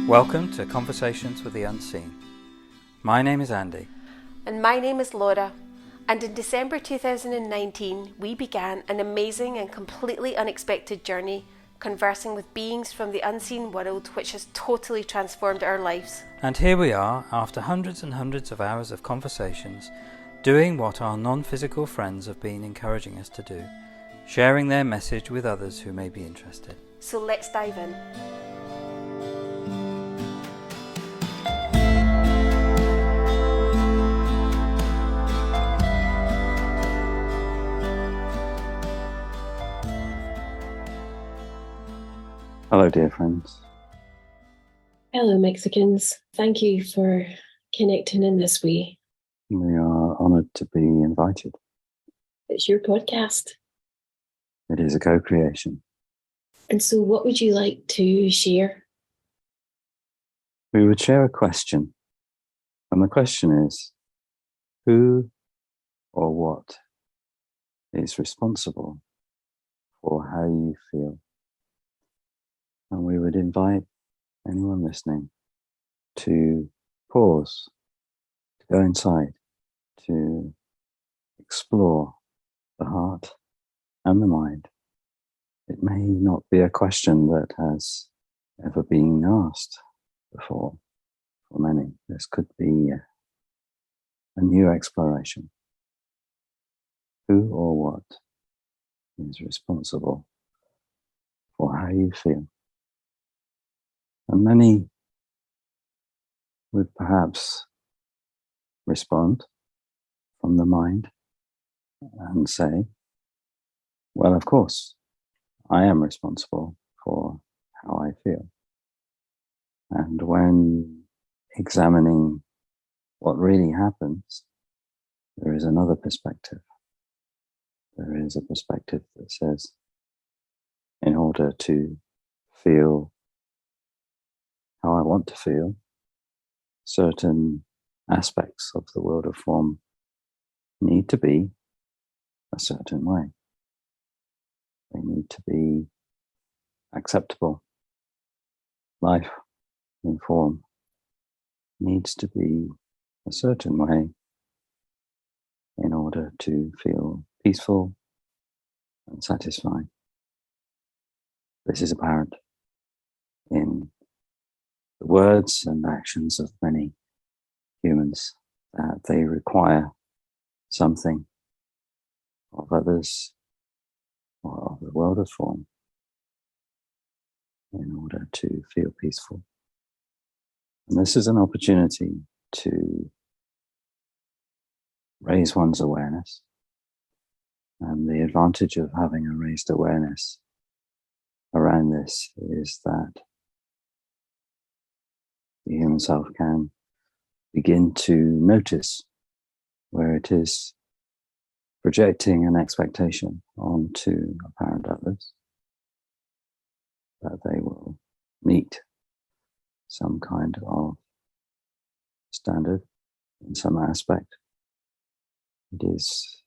Welcome to Conversations with the Unseen. My name is Andy. And my name is Laura. And in December 2019, we began an amazing and completely unexpected journey, conversing with beings from the unseen world, which has totally transformed our lives. And here we are, after hundreds and hundreds of hours of conversations, doing what our non-physical friends have been encouraging us to do, sharing their message with others who may be interested. So let's dive in. Hello, dear friends. Hello, Mexicans. Thank you for connecting in this way. We are honoured to be invited. It's your podcast. It is a co-creation. And so what would you like to share? We would share a question. And the question is, who or what is responsible for how you feel? And we would invite anyone listening to pause, to go inside, to explore the heart and the mind. It may not be a question that has ever been asked before for many. This could be a new exploration. Who or what is responsible for how you feel? And many would perhaps respond from the mind and say, well, of course, I am responsible for how I feel. And when examining what really happens, there is another perspective. There is a perspective that says, in order to feel how I want to feel, certain aspects of the world of form need to be a certain way. They need to be acceptable. Life in form needs to be a certain way in order to feel peaceful and satisfying. This is apparent in the words and actions of many humans, that they require something of others or of the world of form in order to feel peaceful. And this is an opportunity to raise one's awareness. And the advantage of having a raised awareness around this is that the human self can begin to notice where it is projecting an expectation onto apparent others, that they will meet some kind of standard in some aspect. It is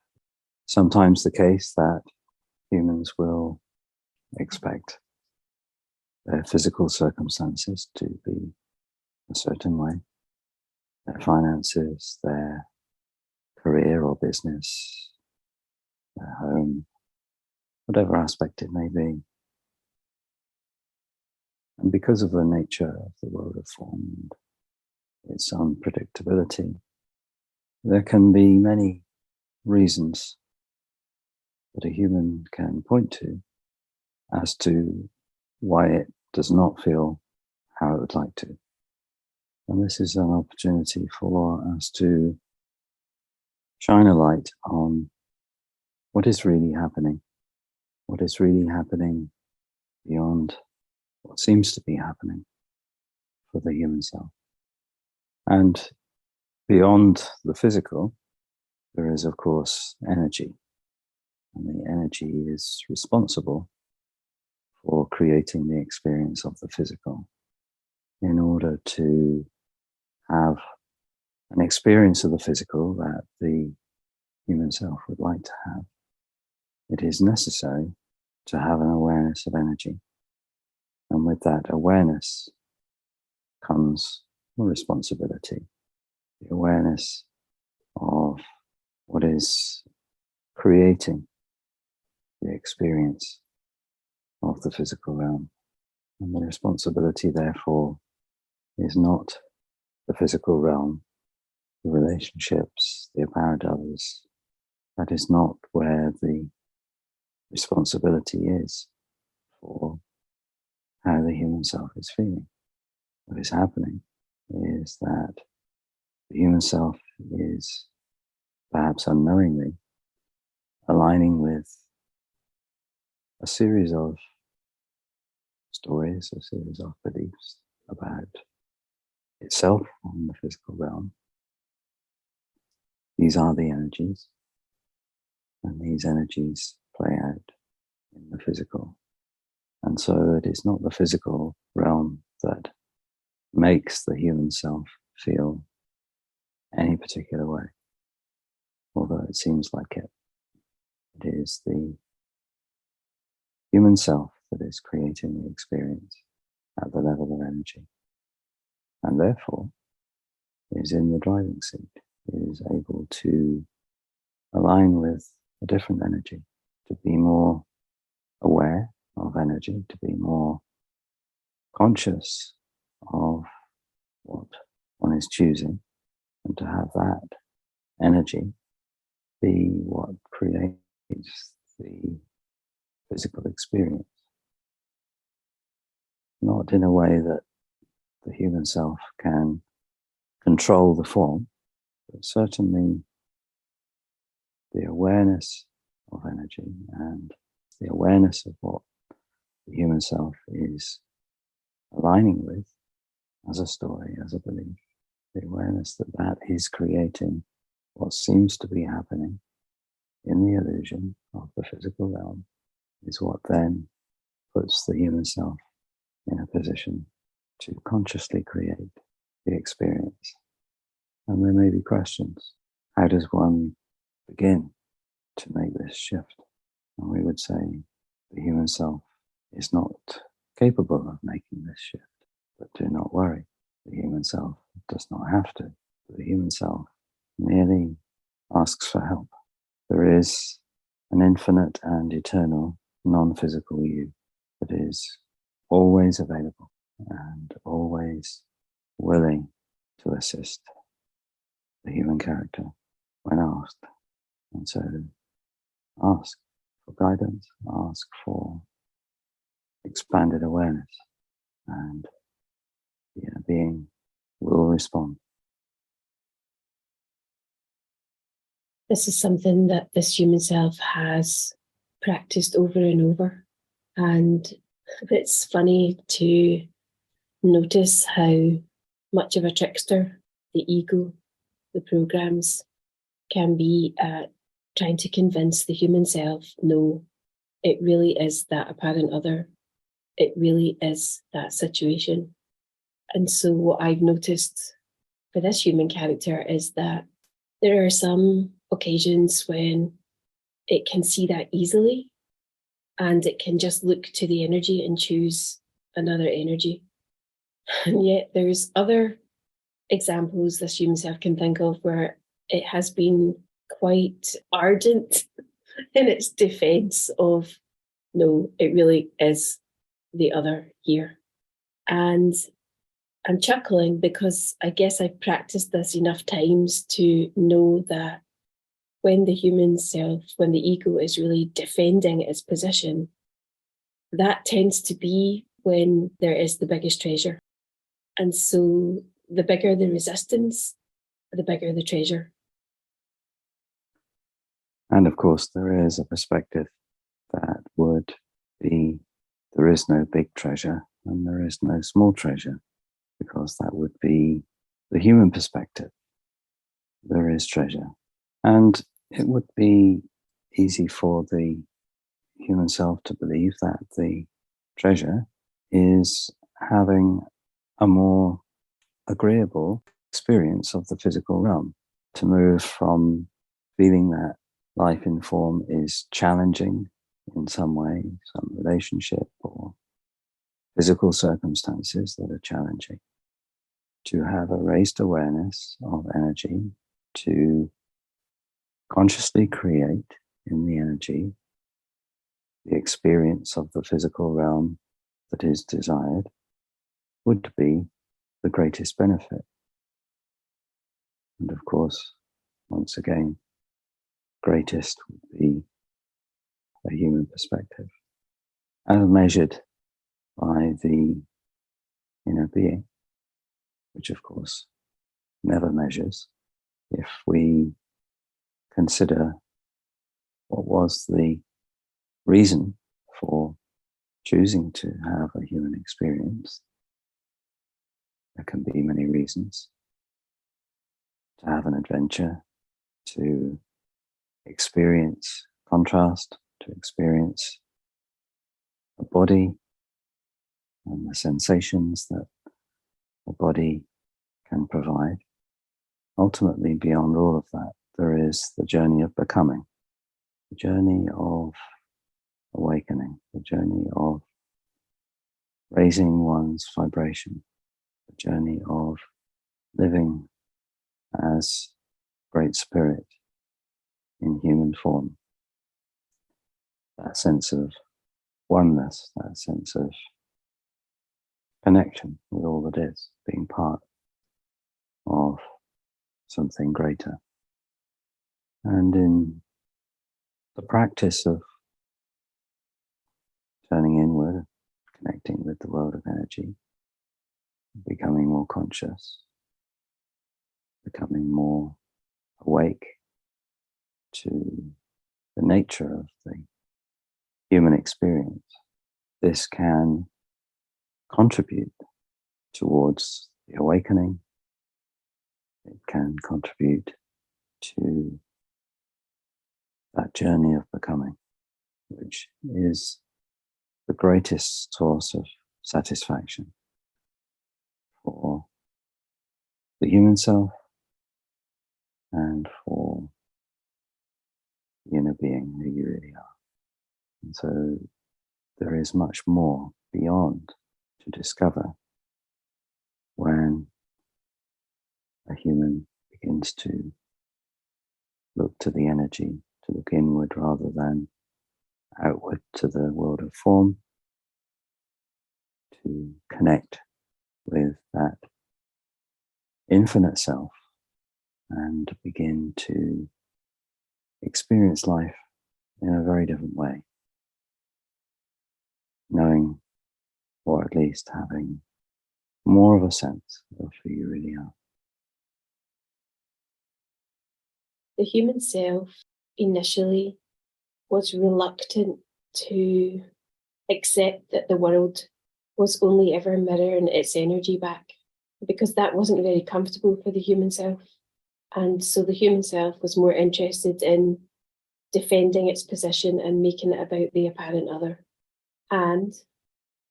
sometimes the case that humans will expect their physical circumstances to be a certain way, their finances, their career or business, their home, whatever aspect it may be. And because of the nature of the world of form and its unpredictability, there can be many reasons that a human can point to as to why it does not feel how it would like to. And this is an opportunity for us to shine a light on what is really happening beyond what seems to be happening for the human self. And beyond the physical, there is, of course, energy. And the energy is responsible for creating the experience of the physical in order to have an experience of the physical that the human self would like to have. It is necessary to have an awareness of energy. And with that awareness, comes a responsibility, the awareness of what is creating the experience of the physical realm. And the responsibility, therefore, is not the physical realm, the relationships, the apparent others. That is not where the responsibility is for how the human self is feeling. What is happening is that the human self is perhaps unknowingly aligning with a series of stories, a series of beliefs about itself and the physical realm. These are the energies, and these energies play out in the physical. And so it is not the physical realm that makes the human self feel any particular way, although it seems like it. It is the human self that is creating the experience at the level of energy, and therefore is in the driving seat, is able to align with a different energy, to be more aware of energy, to be more conscious of what one is choosing, and to have that energy be what creates the physical experience. Not in a way that the human self can control the form, but certainly the awareness of energy and the awareness of what the human self is aligning with as a story, as a belief, the awareness that that is creating what seems to be happening in the illusion of the physical realm is what then puts the human self in a position to consciously create the experience. And there may be questions. How does one begin to make this shift? And we would say the human self is not capable of making this shift, but do not worry. The human self does not have to. The human self merely asks for help. There is an infinite and eternal non-physical you that is always available and always willing to assist the human character when asked. And so ask for guidance, ask for expanded awareness, and the inner being will respond. This is something that this human self has practiced over and over. And it's funny to notice how much of a trickster the ego, the programs, can be at trying to convince the human self, no, it really is that apparent other. It really is that situation. And so what I've noticed for this human character is that there are some occasions when it can see that easily and it can just look to the energy and choose another energy. And yet there's other examples this human self can think of where it has been quite ardent in its defense of, no, it really is the other here. And I'm chuckling because I guess I've practiced this enough times to know that when the human self, when the ego is really defending its position, that tends to be when there is the biggest treasure. And so the bigger the resistance, the bigger the treasure. And of course, there is a perspective that would be there is no big treasure and there is no small treasure, because that would be the human perspective. There is treasure. And it would be easy for the human self to believe that the treasure is having a more agreeable experience of the physical realm, to move from feeling that life in form is challenging in some way, some relationship or physical circumstances that are challenging, to have a raised awareness of energy, to consciously create in the energy the experience of the physical realm that is desired, would be the greatest benefit. And of course, once again, greatest would be a human perspective, as measured by the inner being, which of course never measures. If we consider what was the reason for choosing to have a human experience, there can be many reasons. To have an adventure, to experience contrast, to experience a body and the sensations that a body can provide. Ultimately, beyond all of that, there is the journey of becoming, the journey of awakening, the journey of raising one's vibration, the journey of living as Great Spirit in human form. That sense of oneness, that sense of connection with all that is, being part of something greater. And in the practice of turning inward, connecting with the world of energy, becoming more conscious, becoming more awake to the nature of the human experience, this can contribute towards the awakening. It can contribute to that journey of becoming, which is the greatest source of satisfaction for the human self and for the inner being who you really are. And so there is much more beyond to discover when a human begins to look to the energy, to look inward rather than outward to the world of form, to connect with that infinite self and begin to experience life in a very different way, knowing, or at least having, more of a sense of who you really are. The human self initially was reluctant to accept that the world was only ever mirroring its energy back, because that wasn't very comfortable for the human self. And so the human self was more interested in defending its position and making it about the apparent other. And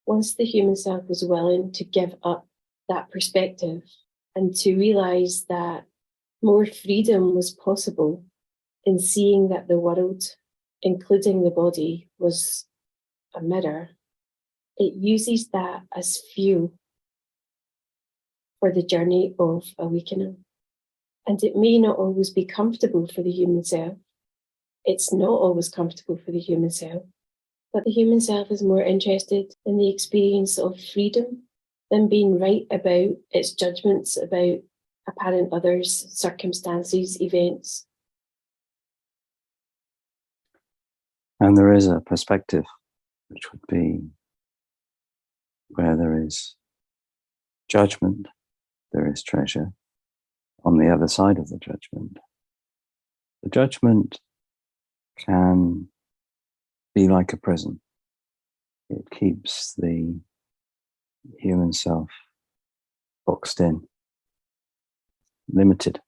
once the human self was willing to give up that perspective and to realize that more freedom was possible in seeing that the world, including the body, was a mirror, it uses that as fuel for the journey of awakening. And it may not always be comfortable for the human self. It's not always comfortable for the human self. But the human self is more interested in the experience of freedom than being right about its judgments about apparent others, circumstances, events. And there is a perspective which would be where there is judgment, there is treasure. On the other side of the judgment can be like a prison. It keeps the human self boxed in, limited.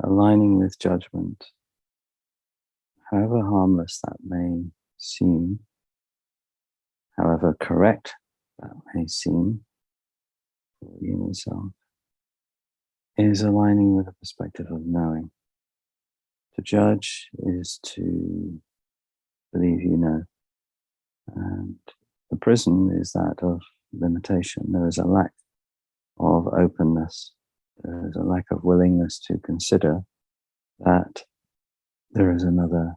Aligning with judgment, however harmless that may seem, however correct that may seem for the human self, is aligning with a perspective of knowing. To judge is to believe you know. And the prison is that of limitation. There is a lack of openness. There is a lack of willingness to consider that there is another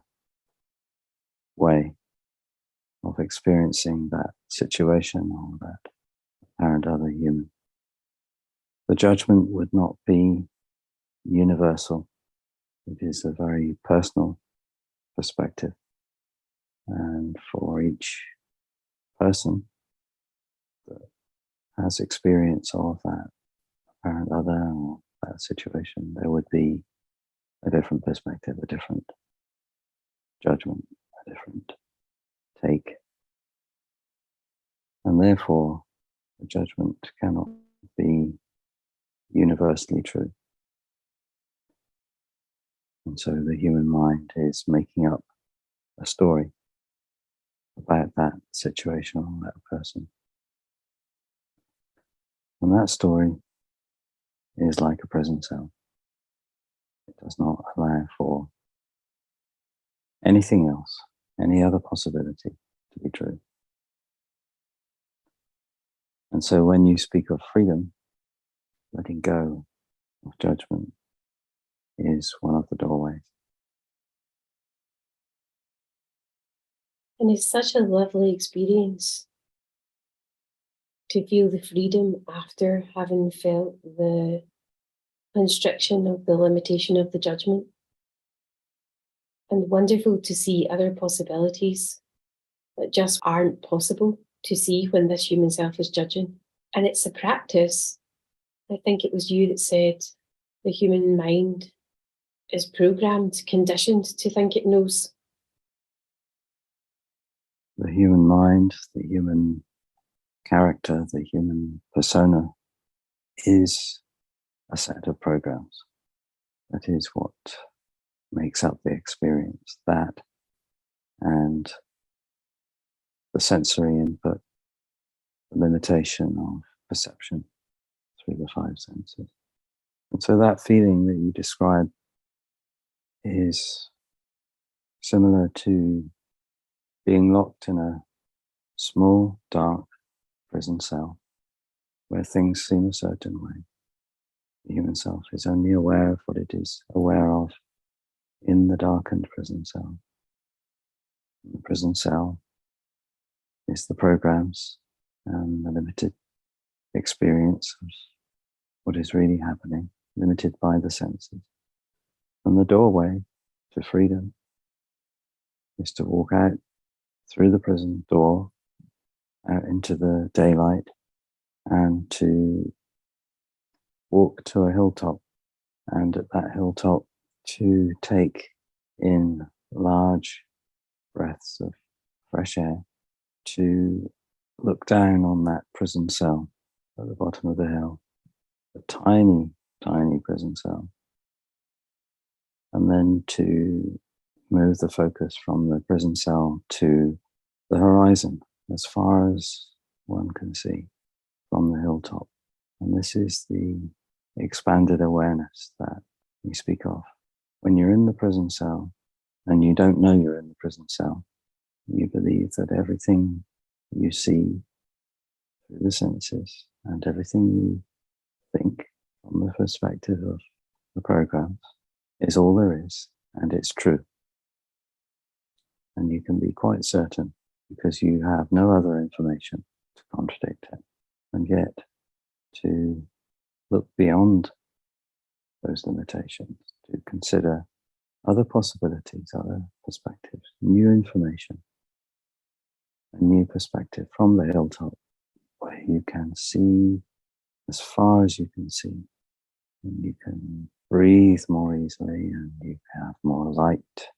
way of experiencing that situation or that apparent other human. The judgment would not be universal. It is a very personal perspective. And for each person that has experience of that apparent other or that situation, there would be a different perspective, a different judgment, a different take. And therefore, the judgment cannot be universally true. And so the human mind is making up a story about that situation or that person. And that story is like a prison cell. It does not allow for anything else, any other possibility to be true. And so when you speak of freedom, letting go of judgment is one of the doorways. And it's such a lovely experience to feel the freedom after having felt the constriction of the limitation of the judgment. And wonderful to see other possibilities that just aren't possible to see when this human self is judging. And it's a practice. I think it was you that said the human mind is programmed, conditioned to think it knows. The human mind, the human character, the human persona is a set of programs. That is what makes up the experience. That and the sensory input, the limitation of perception through the five senses. And so that feeling that you describe is similar to being locked in a small, dark prison cell where things seem a certain way. The human self is only aware of what it is aware of in the darkened prison cell. The prison cell is the programs and the limited experience of what is really happening, limited by the senses. And the doorway to freedom is to walk out through the prison door, out into the daylight, and to walk to a hilltop, and at that hilltop to take in large breaths of fresh air, to look down on that prison cell at the bottom of the hill, a tiny, tiny prison cell, and then to move the focus from the prison cell to the horizon, as far as one can see from the hilltop. And this is the expanded awareness that we speak of. When you're in the prison cell and you don't know you're in the prison cell, you believe that everything you see through the senses and everything you think from the perspective of the programs is all there is, and it's true. And you can be quite certain because you have no other information to contradict it. And yet, to look beyond those limitations, to consider other possibilities, other perspectives, new information, a new perspective from the hilltop where you can see as far as you can see, and you can breathe more easily, and you have more light,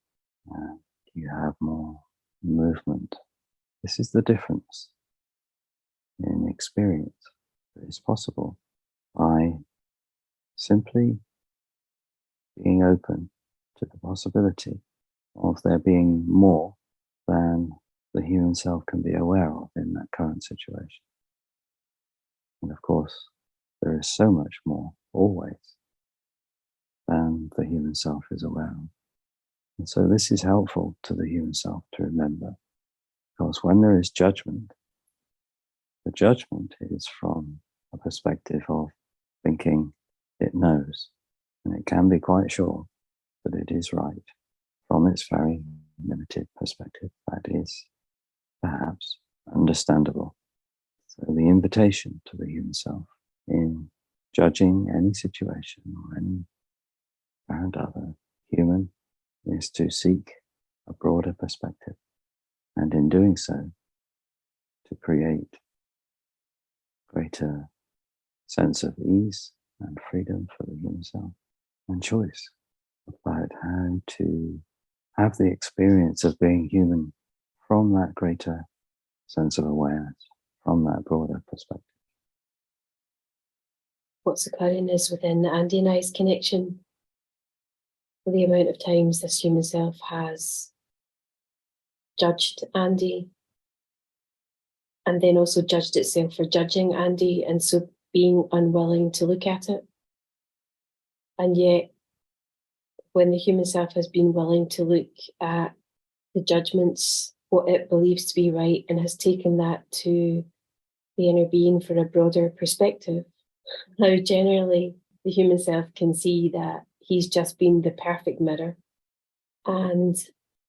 and you have more movement. This is the difference in experience that is possible by simply being open to the possibility of there being more than the human self can be aware of in that current situation. And of course, there is so much more, always, than the human self is aware of. And so this is helpful to the human self to remember, because when there is judgment, the judgment is from a a perspective of thinking it knows, and it can be quite sure that it is right from its very limited perspective. That is perhaps understandable. So the invitation to the human self in judging any situation or any apparent other human is to seek a broader perspective, and in doing so, to create greater sense of ease and freedom for the human self and choice about how to have the experience of being human from that greater sense of awareness, from that broader perspective. What's occurring is within the Andy and I's connection, the amount of times this human self has judged Andy and then also judged itself for judging Andy, and so being unwilling to look at it. And yet, when the human self has been willing to look at the judgments, what it believes to be right, and has taken that to the inner being for a broader perspective, now generally the human self can see that he's just been the perfect mirror. And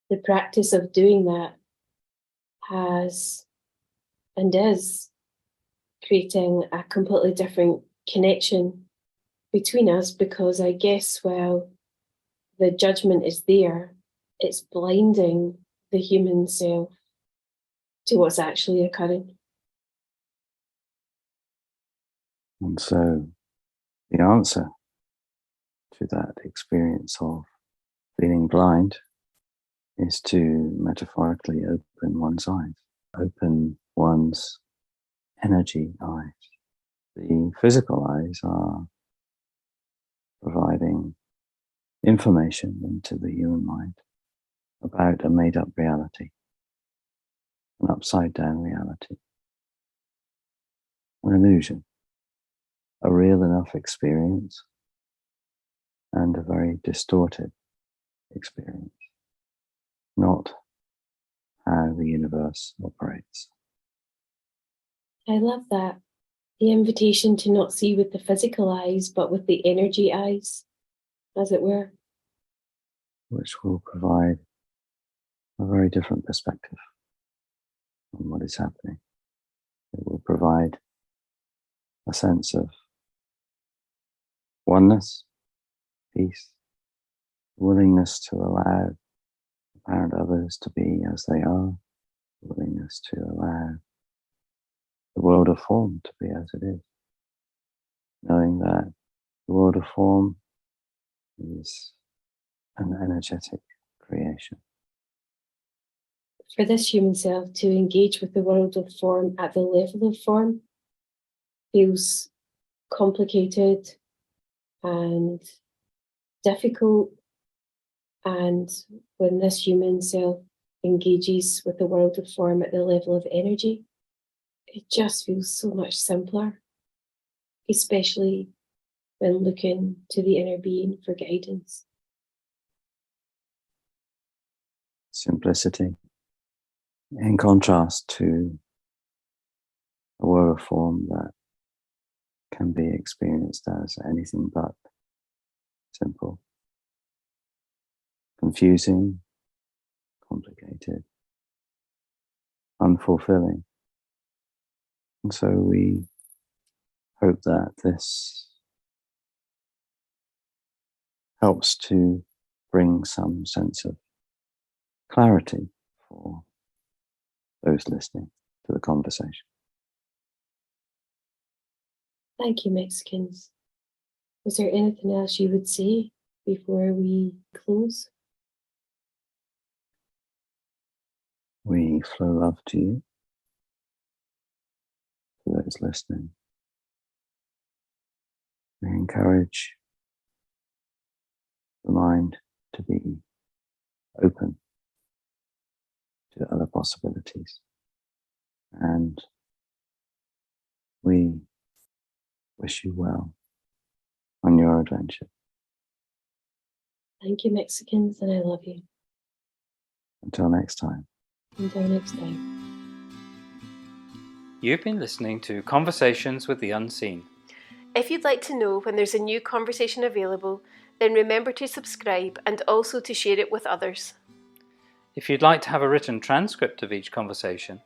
the practice of doing that has and is creating a completely different connection between us, because I guess while the judgment is there, it's blinding the human self to what's actually occurring. And so the answer to that experience of feeling blind is to metaphorically open one's eyes, open one's energy eyes. The physical eyes are providing information into the human mind about a made-up reality, an upside-down reality, an illusion, a real enough experience, and a very distorted experience, not how the universe operates. I love that. The invitation to not see with the physical eyes, but with the energy eyes, as it were. Which will provide a very different perspective on what is happening. It will provide a sense of oneness, peace, willingness to allow apparent others to be as they are, willingness to allow the world of form to be as it is, knowing that the world of form is an energetic creation. For this human self to engage with the world of form at the level of form feels complicated and difficult. And when this human self engages with the world of form at the level of energy, it just feels so much simpler, especially when looking to the inner being for guidance. Simplicity, in contrast to a world of form that can be experienced as anything but simple, confusing, complicated, unfulfilling. And so we hope that this helps to bring some sense of clarity for those listening to the conversation. Thank you, Mexicans. Is there anything else you would say before we close? We flow love to you, to those listening. We encourage the mind to be open to other possibilities. And we wish you well on your adventure. Thank you, Mexicans, and I love you. Until next time. Until next time. You've been listening to Conversations with the Unseen. If you'd like to know when there's a new conversation available, then remember to subscribe and also to share it with others. If you'd like to have a written transcript of each conversation,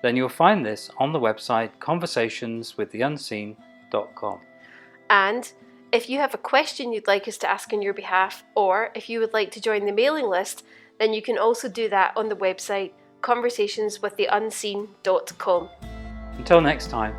then you'll find this on the website conversationswiththeunseen.com. And if you have a question you'd like us to ask on your behalf, or if you would like to join the mailing list, then you can also do that on the website conversationswiththeunseen.com. Until next time.